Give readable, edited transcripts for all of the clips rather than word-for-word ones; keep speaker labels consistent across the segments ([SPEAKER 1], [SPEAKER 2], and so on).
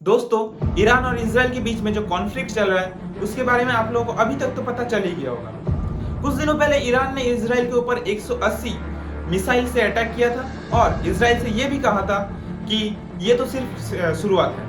[SPEAKER 1] दोस्तों, ईरान और इजराइल के बीच में जो कॉन्फ्लिक्ट चल रहा है उसके बारे में आप लोगों को अभी तक तो पता चल ही गया होगा। कुछ दिनों पहले ईरान ने इजराइल के ऊपर 180 मिसाइल से अटैक किया था और इजराइल से यह भी कहा था कि ये तो सिर्फ शुरुआत है।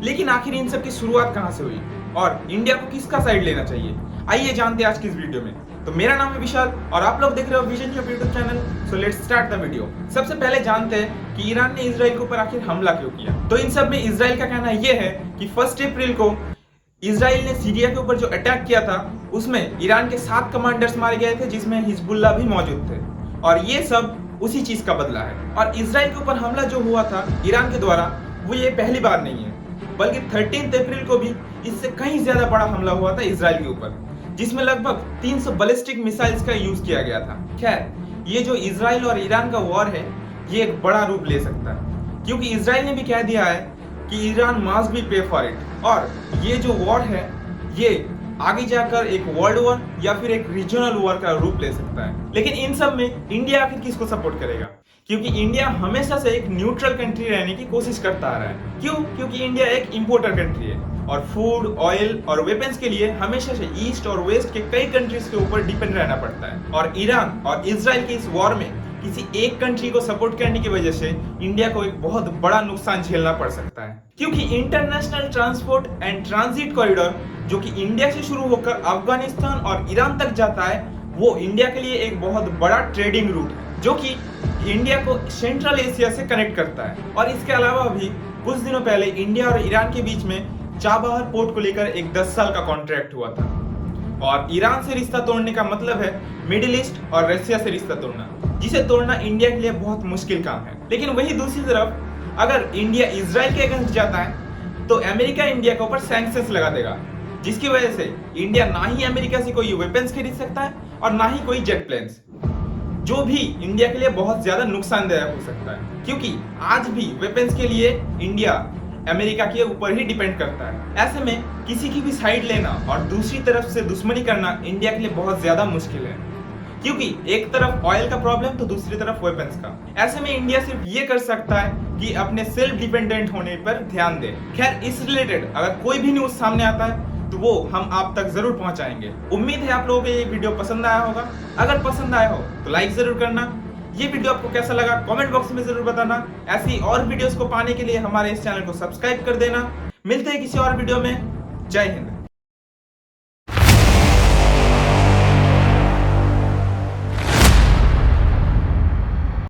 [SPEAKER 1] लेकिन आखिर इन सब की शुरुआत कहां से हुई और इंडिया को किसका साइड लेना चाहिए, आइए जानते हैं आज की इस वीडियो में। तो मेरा नाम है विशाल और आप लोग देख रहे हो vision YouTube channel. So let's start the video. सबसे पहले जानते हैं कि ईरान ने इजराइल के ऊपर आखिर हमला क्यों किया। तो इन सब में इजराइल का कहना यह है कि 1 अप्रैल को इजराइल ने सीरिया के ऊपर जो अटैक किया था उसमें ईरान के 7 कमांडर्स मारे गए थे, जिसमें हिजबुल्लाह भी मौजूद थे और ये सब उसी चीज का बदला है। और इजराइल के ऊपर हमला जो हुआ था ईरान के द्वारा वो ये पहली बार नहीं है, बल्कि 13 अप्रैल को भी इससे कहीं ज्यादा बड़ा हमला हुआ था इजराइल के ऊपर, जिसमें लगभग 300 बैलिस्टिक मिसाइल्स का यूज किया गया था। खैर, ये जो इजराइल और ईरान का वॉर है ये एक बड़ा रूप ले सकता है, क्योंकि इजराइल ने भी कह दिया है कि ईरान मस्ट बी पे फॉर इट। और ये जो वॉर है ये आगे जाकर एक वर्ल्ड वॉर या फिर एक रीजनल वॉर का रूप ले सकता है। लेकिन इन सब में इंडिया आखिर किसको सपोर्ट करेगा, क्योंकि इंडिया हमेशा से एक न्यूट्रल कंट्री रहने की कोशिश करता आ रहा है। क्यों? क्योंकि इंडिया एक इंपोर्टर कंट्री है और फूड, ऑयल और वेपन्स के लिए हमेशा से ईस्ट और वेस्ट के कई कंट्रीज के ऊपर डिपेंड रहना पड़ता है। और ईरान और इजराइल के इस वॉर में किसी एक कंट्री को सपोर्ट करने की वजह से इंडिया को एक बहुत बड़ा नुकसान झेलना पड़ सकता है, क्योंकि international transport and transit corridor जो कि इंडिया से शुरू होकर अफगानिस्तान और ईरान तक जाता है वो इंडिया के लिए एक बहुत बड़ा ट्रेडिंग रूट है, जो कि इंडिया को सेंट्रल एशिया से कनेक्ट करता है। और इसके अलावा भी कुछ दिनों पहले इंडिया और ईरान के बीच में चाबहार पोर्ट को लेकर एक 10 साल का कॉन्ट्रैक्ट हुआ था। और ईरान से रिश्ता तोड़ने का मतलब है मिडिल ईस्ट और रशिया से रिश्ता तोड़ना, जिसे तोड़ना इंडिया के लिए बहुत मुश्किल काम है। लेकिन वही दूसरी तरफ अगर इंडिया इजराइल के अगेंस्ट जाता है तो अमेरिका इंडिया के ऊपर सैंक्शंस लगा देगा, जिसकी वजह से इंडिया ना ही अमेरिका से कोई वेपन्स खरीद सकता है और ना ही कोई जेट प्लेन्स, जो भी इंडिया के लिए बहुत ज्यादा नुकसानदायक हो सकता है, क्योंकि आज भी वेपन्स के लिए इंडिया अमेरिका के ऊपर ही डिपेंड करता है। ऐसे में किसी की भी साइड लेना और दूसरी तरफ से दुश्मनी करना इंडिया के लिए बहुत ज्यादा मुश्किल है, क्योंकि एक तरफ ऑयल का प्रॉब्लम तो दूसरी तरफ वेपन्स का। ऐसे में इंडिया सिर्फ ये कर सकता है कि अपने सेल्फ डिपेंडेंट होने पर ध्यान दे। खैर, इस रिलेटेड अगर कोई भी न्यूज सामने आता है तो वो हम आप तक जरूर पहुंचाएंगे। उम्मीद है आप लोगों को ये वीडियो पसंद आया होगा। अगर पसंद आया हो तो लाइक जरूर करना। ये वीडियो आपको कैसा लगा कमेंट बॉक्स में जरूर बताना। ऐसी और वीडियोस को पाने के लिए हमारे इस चैनल को सब्सक्राइब कर देना। मिलते हैं किसी और वीडियो में। जय हिंद।